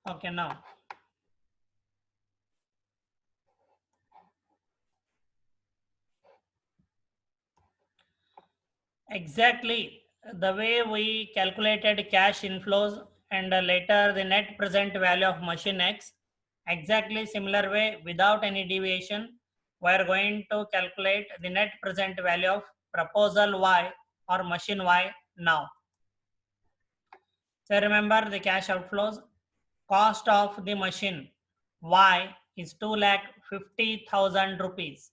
Okay, now exactly the way we calculated cash inflows and later the net present value of machine X, exactly similar way without any deviation, we are going to calculate the net present value of proposal Y or machine Y now. So remember the cash outflows. Cost of the machine Y is 2,50,000 rupees.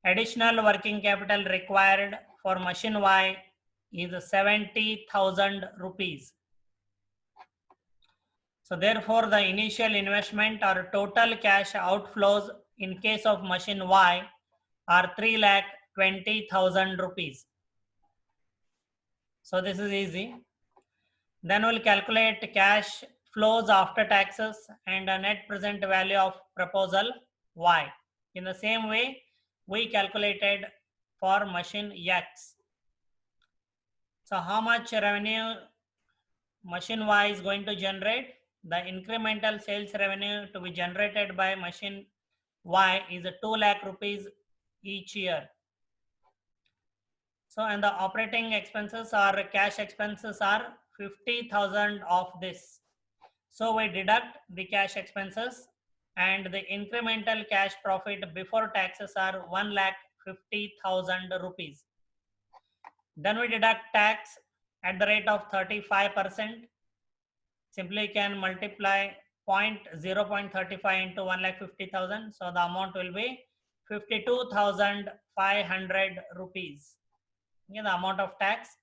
Additional working capital required for machine Y is 70,000 rupees. So therefore the initial investment or total cash outflows in case of machine Y are 3,20,000 rupees. So this is easy. Then we'll calculate cash flows after taxes and a net present value of proposal Y. In the same way, we calculated for machine X. So how much revenue machine Y is going to generate? The incremental sales revenue to be generated by machine Y is 2 lakh rupees each year. So, and the operating expenses or cash expenses are 50,000 of this. So we deduct the cash expenses and the incremental cash profit before taxes are 1,50,000 rupees. Then we deduct tax at the rate of 35%. Simply you can multiply 0.35 into 1,50,000. So the amount will be 52,500 rupees. Okay, the amount of tax.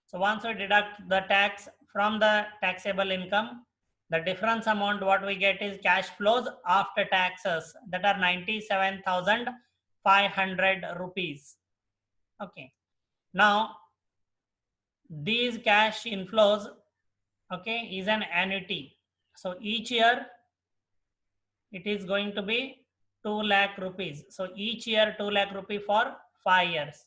So once we deduct the tax from the taxable income, the difference amount what we get is cash flows after taxes, that are 97,500 rupees. Okay. Now these cash inflows, okay, is an annuity. So each year it is going to be 2 lakh rupees. So each year 2 lakh rupee for 5 years.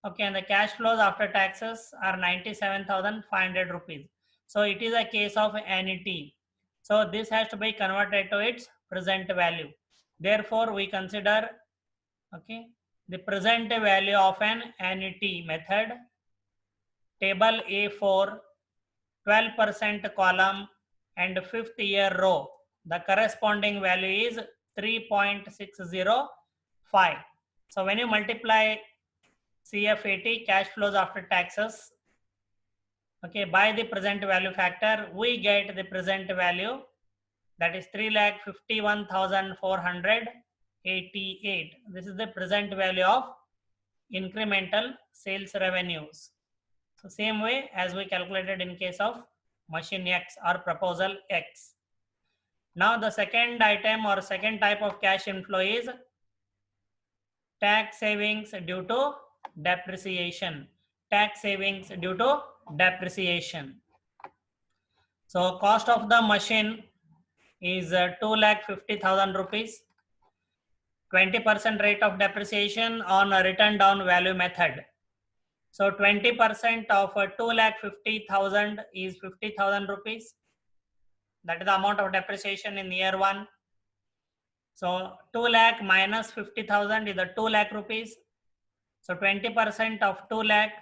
Okay, and the cash flows after taxes are 97,500 rupees. So it is a case of annuity. So this has to be converted to its present value. Therefore, we consider, okay, the present value of an annuity method. Table A4, 12% column and 5th year row. The corresponding value is 3.605. So when you multiply CF80, cash flows after taxes, okay, by the present value factor, we get the present value, that is 3,51,488. This is the present value of incremental sales revenues. So same way as we calculated in case of machine X or proposal X. Now the second item or second type of cash inflow is tax savings due to depreciation. Tax savings due to depreciation. So cost of the machine is 2,50,000 rupees. 20% rate of depreciation on a written down value method. So 20% of 2,50,000 is 50,000 rupees. That is the amount of depreciation in year 1. So 2 lakh minus 50,000 is the 2 lakh rupees. So 20% of 2 lakh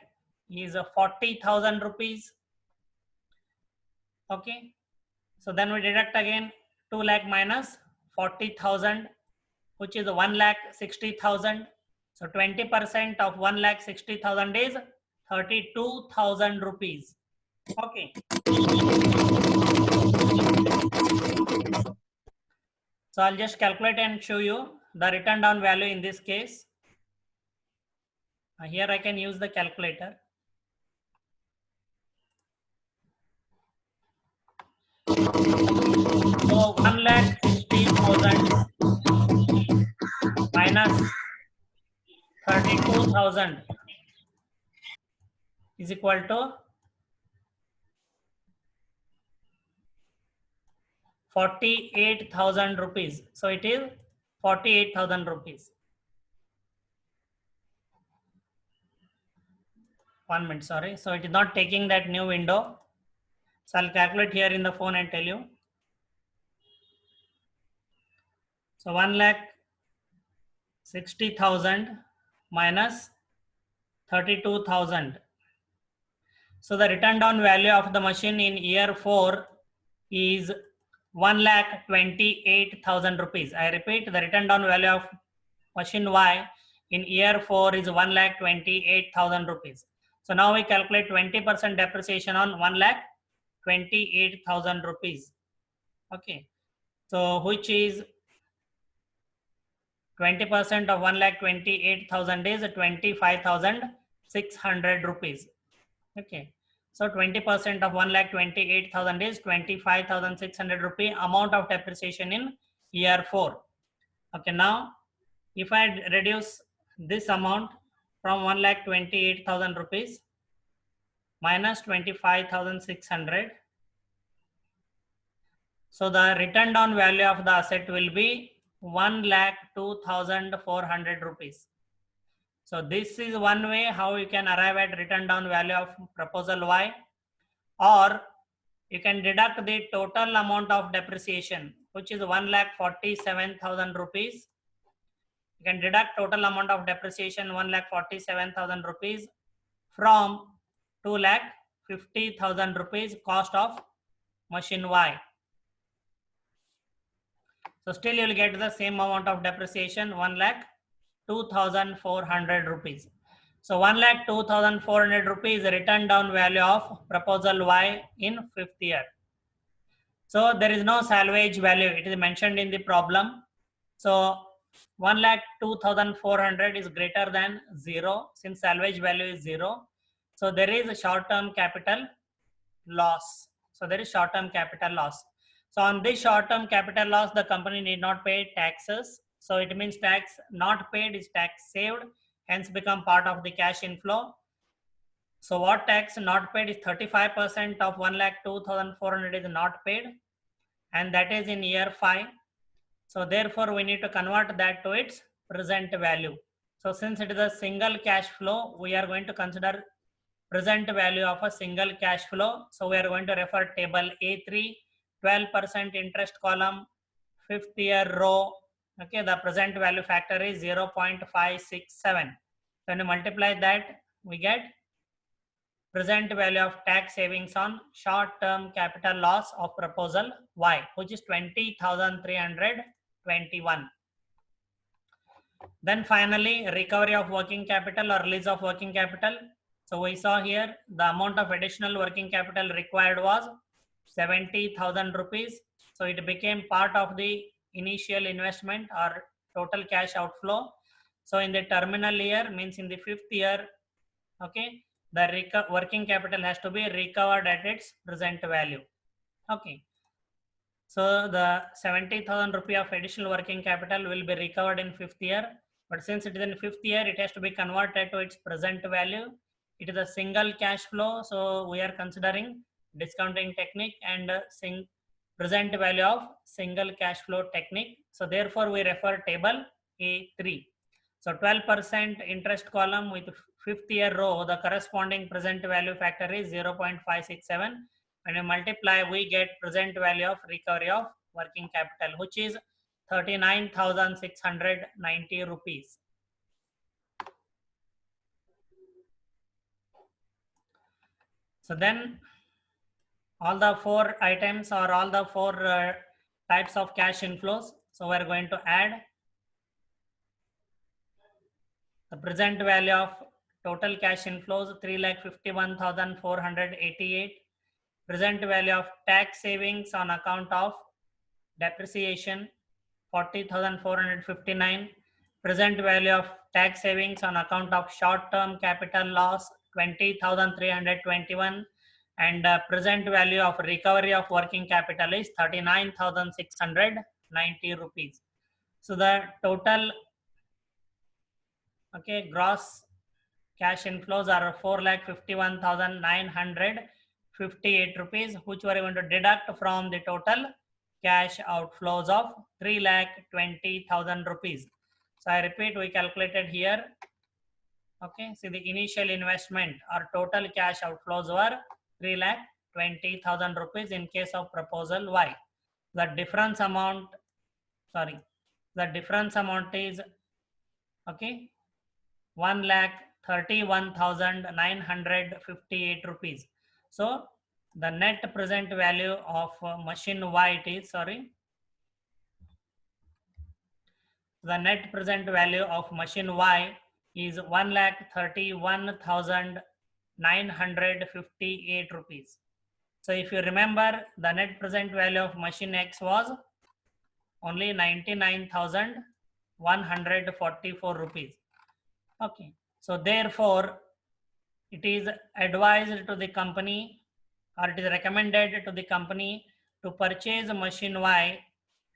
is 40,000 rupees. Okay. So then we deduct again 2 lakh minus 40,000, which is 1,60,000. So 20% of 1,60,000 is 32,000 rupees. Okay. So I'll just calculate and show you the written down value in this case. Here I can use the calculator. So 1,60,000 minus 32,000 is equal to 48,000 rupees. So it is 48,000 rupees. 1 minute, sorry. So it is not taking that new window. So I'll calculate here in the phone and tell you. So 1,60,000 minus 32,000. So the written down value of the machine in year 4 is 1,28,000 rupees. I repeat, the written down value of machine Y in year 4 is 1,28,000 rupees. So now we calculate 20% depreciation on 1,28,000 rupees. Okay. So which is 20% of 1,28,000 is 25,600 rupees. Okay. So 20% of 1,28,000 is 25,600 rupee amount of depreciation in year 4. Okay. Now, if I reduce this amount from 1,28,000 rupees minus 25,600, so the written down value of the asset will be 1,02,400 rupees. So this is one way how you can arrive at written down value of proposal Y, or you can deduct the total amount of depreciation, which is 1,47,000 rupees. You can deduct total amount of depreciation 1,47,000 rupees from 2,50,000 rupees cost of machine Y. So still you will get the same amount of depreciation, 1,02,400 rupees. So 1,02,400 rupees written down value of proposal Y in 5th year. So there is no salvage value. It is mentioned in the problem. So 1,02,400 is greater than 0 since salvage value is 0. So there is a short-term capital loss. So there is short-term capital loss. So on this short-term capital loss, the company need not pay taxes. So it means tax not paid is tax saved, hence become part of the cash inflow. So what tax not paid is 35% of 1,02,400 is not paid, and that is in year 5. So therefore we need to convert that to its present value. So since it is a single cash flow, we are going to consider present value of a single cash flow. So we are going to refer table A3, 12% interest column, 5th year row. Okay, the present value factor is 0.567. When you multiply that, we get present value of tax savings on short-term capital loss of proposal Y, which is 20,321. Then finally, recovery of working capital or release of working capital. So we saw here the amount of additional working capital required was 70,000 rupees. So it became part of the initial investment or total cash outflow. So in the terminal year, means in the 5th year, okay, the working capital has to be recovered at its present value. Okay. So the 70,000 rupee of additional working capital will be recovered in 5th year. But since it is in 5th year, it has to be converted to its present value. It is a single cash flow. So we are considering discounting technique and present value of single cash flow technique. So therefore we refer table A3. So 12% interest column with 5th year row, the corresponding present value factor is 0.567. When you multiply, we get present value of recovery of working capital, which is 39,690 rupees. So then all the 4 items or all the 4 types of cash inflows. So we are going to add the present value of total cash inflows 3,51,488. Present value of tax savings on account of depreciation 40,459. Present value of tax savings on account of short-term capital loss 20,321, and present value of recovery of working capital is 39,690 rupees. So the total gross cash inflows are 4,51,958 rupees, which we are going to deduct from the total cash outflows of 3,20,000 rupees. So I repeat, we calculated here. Okay, see the initial investment or total cash outflows were 3,20,000 20,000 rupees in case of proposal Y. The difference amount, the difference amount is, okay, 1,31,958 rupees. So the net present value of machine Y, it is, the net present value of machine Y is 1,31,958 rupees. So if you remember, the net present value of machine X was only 99,144 rupees. Okay. So therefore, it is advised to the company, or it is recommended to the company to purchase machine Y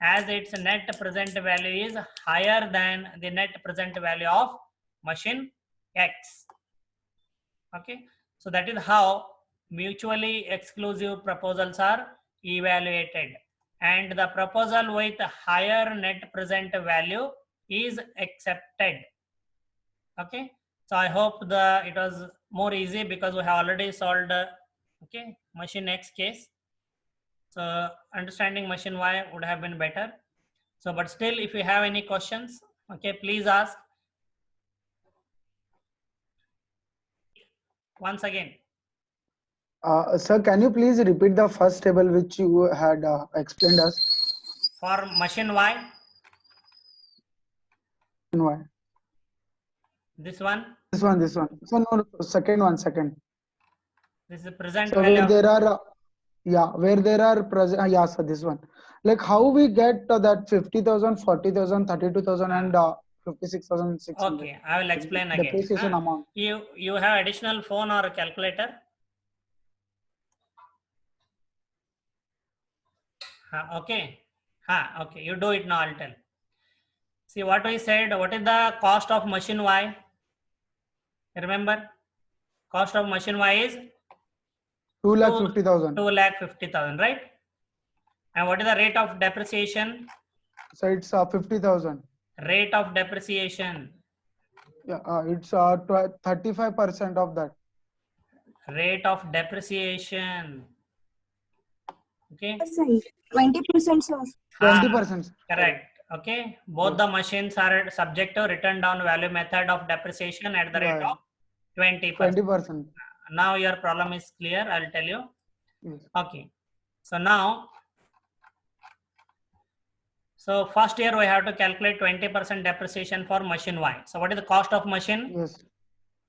as its net present value is higher than the net present value of machine X. Okay. So that is how mutually exclusive proposals are evaluated, and the proposal with higher net present value is accepted. Okay. So I hope it was more easy because we have already solved okay, machine X case. So understanding machine Y would have been better. So but still, if you have any questions, okay, please ask. Once again, Sir, can you please repeat the first table which you had explained us? for machine Y, Why? this one, This one. So no, second. this is the present So value where of, there are, where there are present, yeah, sir, this one. Like how we get that 50,000, 40,000, 32,000, and 56,600. okay, I will explain again. Depreciation amount. You have additional phone or a calculator? Okay. Okay, you do it now, I'll tell. See what we said, what is the cost of machine Y? Remember, cost of machine Y is 2,50,000. 2,50,000, right? And what is the rate of depreciation? So it's 50,000. Rate of depreciation. Yeah, it's 35% of that. Rate of depreciation. Okay. 20%, sir. 20%. Correct. Okay. Both the machines are subject to written down value method of depreciation at the rate of 20%. 20%. Now your problem is clear. I'll tell you. Yes. Okay. So now, so first year we have to calculate 20% depreciation for machine Y. So what is the cost of machine? Yes.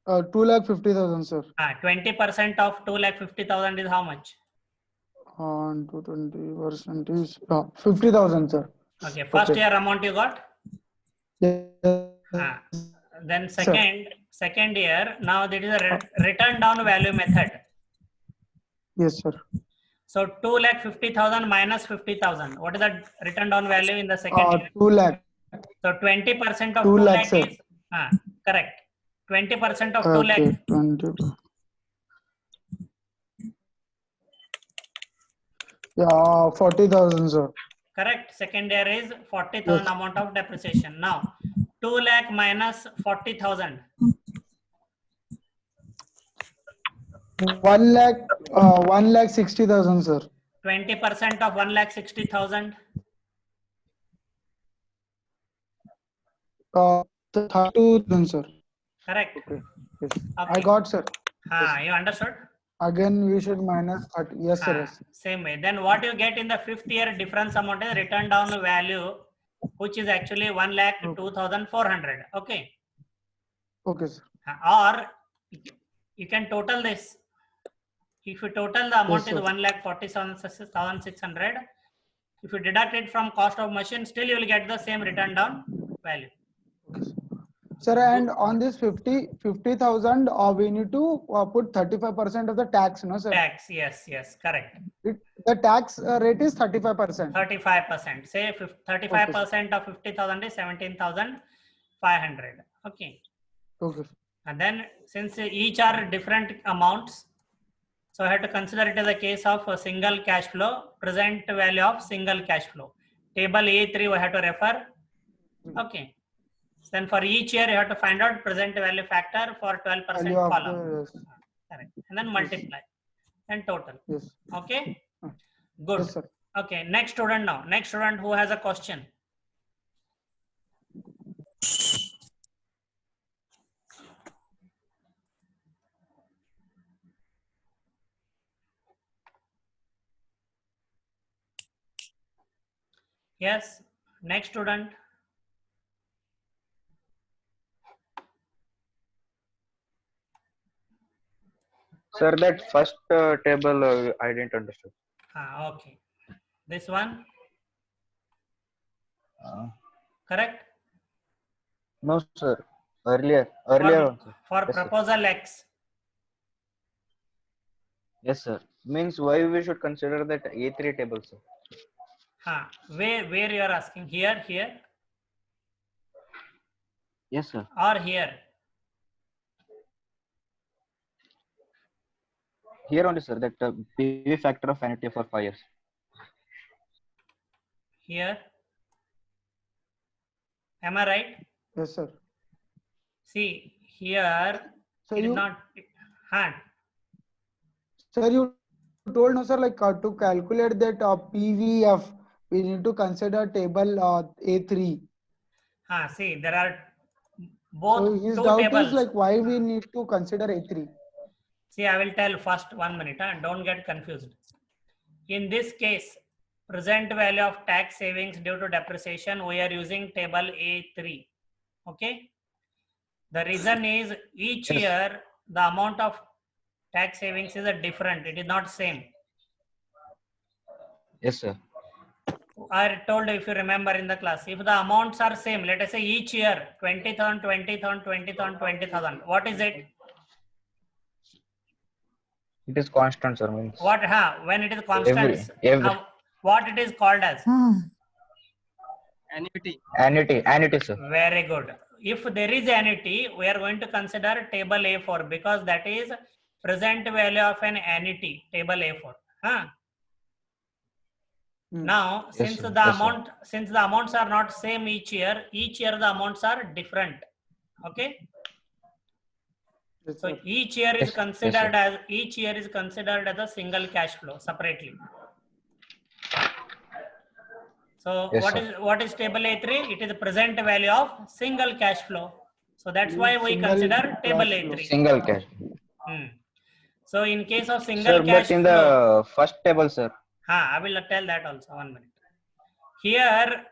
2,50,000, sir. 20% of 2,50,000 is how much? On 20% is 50,000, sir. Okay. First year amount you got? Yes. Then second year, now that is a return down value method. Yes, sir. So 2,50,000 minus 50,000. What is the return down value in the second year? 2 lakh. So 20% of 2 2 lakh, lakh sir. is correct. 20% of 2 lakh. Okay, 20. Yeah, 40,000, sir. Correct. Second year is 40,000 amount of depreciation. Now 2 lakh minus 40,000. 1,60,000, sir. 20% of 1,60,000. 32,000, sir. Correct. Okay. Yes. Okay. I got, sir. You understood? Again, we should minus 30. Yes, sir. Yes. Same way. Then what you get in the fifth year difference amount is return down value, which is actually 1,02,400. Okay. Okay, sir. Or you can total this. If you total the amount Yes, is 1,47,600. If you deduct it from cost of machine, still you will get the same return down value. Okay, sir, and on this 50,000, we need to put 35% of the tax, no, sir? Tax, yes, correct. The tax rate is 35%. 35%. Say 35% of 50,000 is 17,500. Okay. Okay. And then since each are different amounts, so I have to consider it as a case of a single cash flow, present value of single cash flow. Table A3 we have to refer. Okay. Then for each year you have to find out present value factor for 12% column. Yes. Correct. And then multiply. and total. Yes. Okay, Uh, good. Yes, sir. Okay, next student now. Next student who has a question. Yes, next student. Sir, that first table I didn't understand. Okay. This one, Uh, correct? no, sir. Earlier one, sir. For Yes, sir. proposal X. Yes, sir. Means why we should consider that A3 table, sir? Where you are asking? Here, Yes, sir. or here? Here only, sir. That PV factor of annuity for 5 years. Here. Am I right? Yes, sir. See, here So it is you, not. sir, you told no, sir, like to calculate that PVF, we need to consider table A3. See, there are both So his two doubt tables. is like why we need to consider A3. See, I will tell first 1 minute. Don't get confused. In this case, present value of tax savings due to depreciation, we are using table A3. Okay. The reason is each Yes. year the amount of tax savings is different. It is not same. Yes, sir. I told you, if you remember in the class, if the amounts are same, let us say each year 20,000, 20,000, 20,000, 20,000. What is it? It is constant, sir. Means What? When it is constant, every what it is called as? annuity, sir. Very good. If there is annuity, we are going to consider table A4 because that is present value of an annuity, table A4. Now, Yes, since sir. the Yes, sir. amount, since the amounts are not same each year the amounts are different. Okay. Yes, So sir. each year is Yes, considered yes, as a single cash flow separately. So Yes, what is table A3? It is the present value of single cash flow. So that's why we Single consider table cash flow. A3. single cash. So in case of single Sir, cash but in flow, the first table, sir. I will tell that also. 1 minute. Here,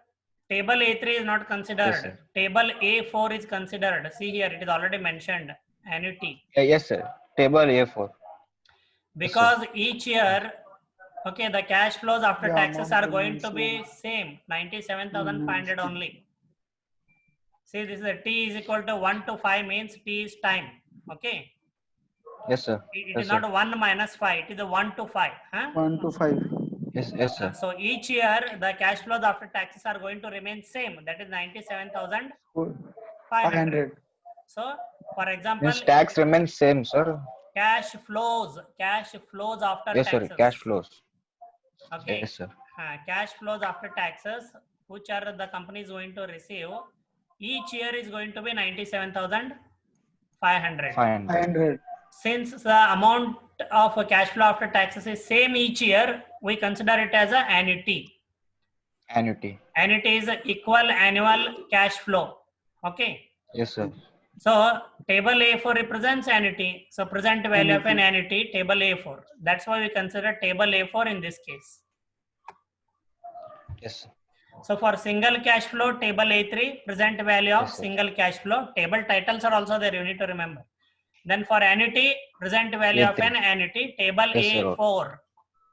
table A3 is not considered. Yes, sir. Table A4 is considered. See here, it is already mentioned. Annuity. Yes, sir. Table A4. Because each year, okay, the cash flows after Yeah, taxes amount are going to be remains same, 97,500 same. only. See, this is a T is equal to 1 to 5 means T is time. Okay. Yes, sir. It Yes, is sir. not 1 minus 5. It is a 1 to 5. 1 to 5. Yes, sir. So each year the cash flows after taxes are going to remain same. That is 97,500. 500. So, for example, Means tax remains same, sir. cash flows after Yes, taxes. sir. Cash flows. Okay. Yes, sir. Cash flows after taxes, which are the company is going to receive, each year is going to be 97,500. 500. Since the amount of cash flow after taxes is same each year, we consider it as an annuity. Annuity. Annuity is equal annual cash flow. Okay. Yes, sir. So table A4 represents annuity. So present value of an annuity, table A4. That's why we consider table A4 in this case. Yes, sir. So for single cash flow, table A3, present value of Yes, sir. single cash flow. Table titles are also there, you need to remember. Then for annuity, present value of A3. an annuity, table Yes, sir. A4.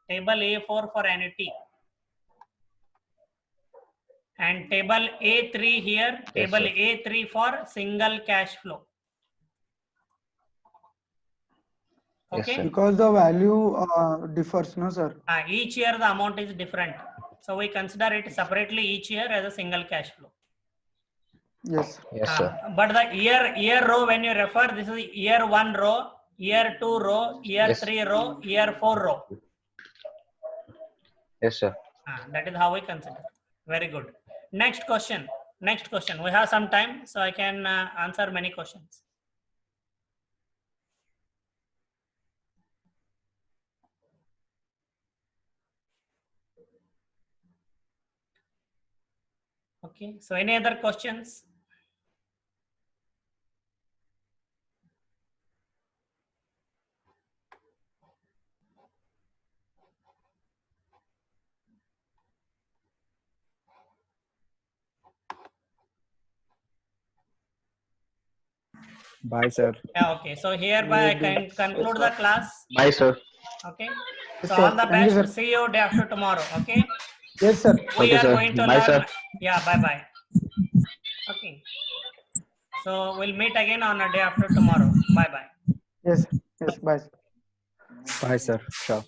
Table A4 for annuity. And table A3 here, Yes, table sir. A3 for single cash flow. Yes, Okay. sir. Because the value differs, no, sir? Each year the amount is different. So we consider it separately each year as a single cash flow. Yes. Yes, sir. But the year row, when you refer, this is year 1 row, year 2 row, year Yes. 3 row, year 4 row. Yes, sir. That is how we consider. Very good. Next question. Next question. We have some time, so I can answer many questions. Okay, so any other questions? Bye, sir. Yeah, okay. So hereby I can conclude the class. Bye, sir. Okay. Yes, So sir. all the Thank you, best. sir. See you day after tomorrow. Okay. Yes, sir. We Okay, are sir. going to Bye, learn. sir. Yeah, bye bye. Okay. So we'll meet again on a day after tomorrow. Bye bye. Yes, sir. Yes, bye, sir. Bye, sir. Sure.